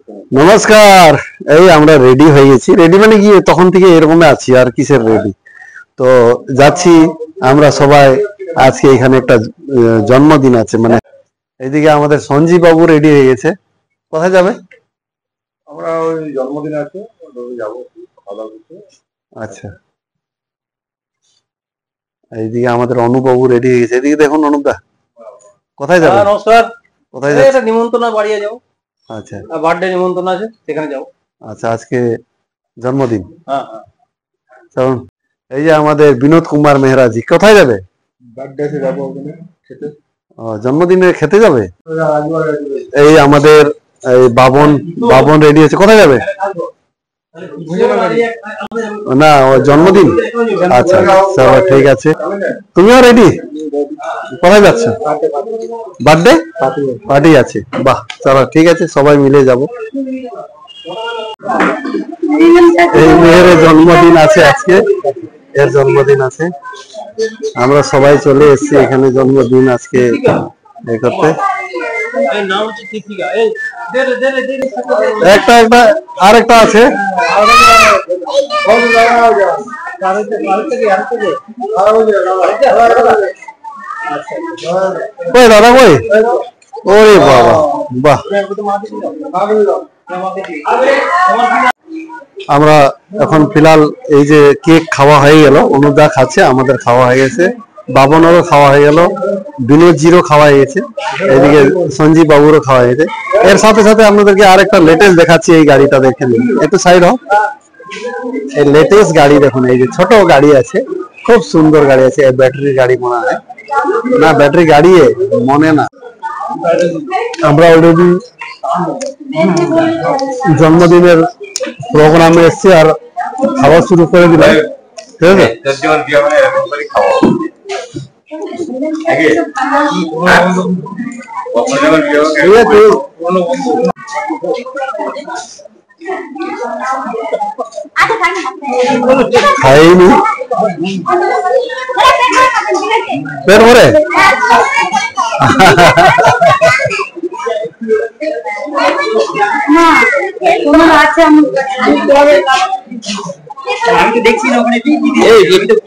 নমস্কার। এই আমরা রেডি হয়ে গেছি, রেডি মানে গিয়ে তখন থেকে এরকম আছি, আর কিসের রেডি। তো যাচ্ছি আমরা সবাই। আজকে এখানে একটা জন্মদিন আছে, মানে এইদিকে আমাদের সঞ্জীব বাবু রেডি হয়ে গেছে। কোথায় যাবে? আমরা ওই জন্মদিন আছে, যাবো। আচ্ছা, এইদিকে আমাদের অনুবাবু রেডি হয়ে গেছে। এদিকে দেখুন অনুপদা, কোথায় যাবে? নমস্কার। কোথায় যাবে? এটা নিমন্ত্রণ বাড়ি যাবো। আচ্ছা, বার্থডে নিমন্ত্রণ আছে, সেখানে যাবো। আচ্ছা, আজকে জন্মদিন। হ্যাঁ। চলুন। এই যে আমাদের বিনোদ কুমার মেহরাজি, কোথায় যাবে? বার্থডে যাবো ওখানে খেতে। জন্মদিনে খেতে যাবে। এই আমাদের এই বাবন রেডি আছে, কোথায় যাবে? না, ও জন্মদিন। আচ্ছা, চলো ঠিক আছে। তুমিও রেডি? কোথায় যাচ্ছ? বার্থডে পার্টি আছে। বাহ, চলো ঠিক আছে, সবাই মিলে যাব। এই মেয়ের জন্মদিন আছে আজকে, এর জন্মদিন আছে। আমরা সবাই চলে এসেছি এখানে জন্মদিন আজকে করতে। একটা আরেকটা আছে। কই দাদা, কই? ওরে বাবা, বাহ। আমরা এখন ফিলহাল এই যে কেক খাওয়া হয়ে গেল, অনুদা খাচ্ছে, আমাদের খাওয়া হয়ে গেছে, বাবনেরও খাওয়া হয়ে গেল, বিনোদজিরও খাওয়া হয়ে গেছে, এদিকে সঞ্জীব বাবুরও খাওয়া হয়ে গেছে। এর সাথে সাথে আপনাদেরকে আরেকটা লেটেস্ট দেখাচ্ছি। এই গাড়িটা দেখেন, একটু সাইড হোক। এই লেটেস্ট গাড়ি দেখুন, এই যে ছোট গাড়ি আছে, খুব সুন্দর গাড়ি আছে। ব্যাটারি গাড়ি মনে হয় না, ব্যাটারি গাড়ি মনে না। আমরা অলরেডি জন্মদিনের প্রোগ্রামে এসছি আর খাওয়া শুরু করে দিলাম, ঠিক আছে? খাইনি পেট ভরে।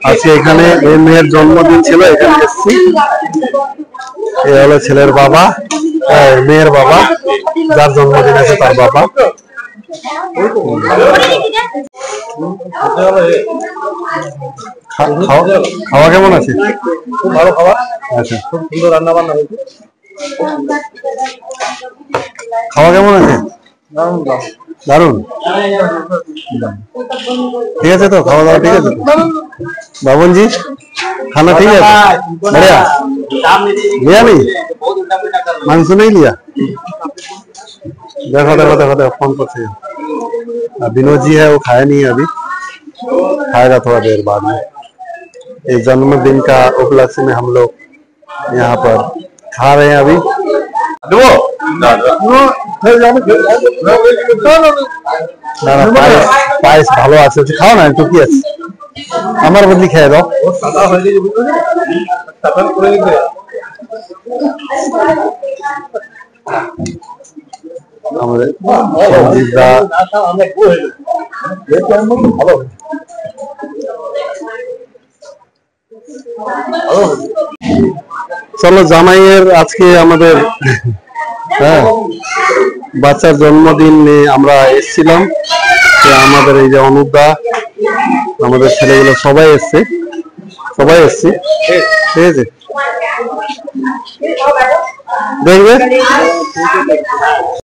আজকে এখানে এই মেয়ের জন্মদিন ছিল, এখানে এসেছি। এ হলো ছেলের বাবা, মেয়ের বাবা, যার জন্মদিন আছে তার বাবা। খাওয়া কেমন আছে? খুব ভালো খাবার। আচ্ছা, খুব সুন্দর রান্না বান্না হয়েছে। খাওয়া কেমন আছে? দারুন। ঠিক আছে তো, খাওয়া দাওয়া ঠিক আছে? बाबन जी, खाना ठीक है? बढ़िया। लिया नहीं? मांस नहीं लिया? देखो देखो देखो देखो, फोन पर से विनोद जी है, वो खाया नहीं है अभी, खाएगा थोड़ा देर बाद में। इस जन्मदिन का उपलक्ष्य में हम लोग यहाँ पर खा रहे हैं अभी। পায়েস ভালো আছে, খাও না, একটু কি আছে, আমার বদলি খেয়ে দাও। আমাদের চলো, জামাইয়ের আজকে আমাদের হ্যাঁ বাচ্চার জন্মদিন নিয়ে আমরা এসেছিলাম। আমাদের এই যে অনুদা, আমাদের ছেলেগুলো সবাই এসছে, ঠিক আছে? দেখবে।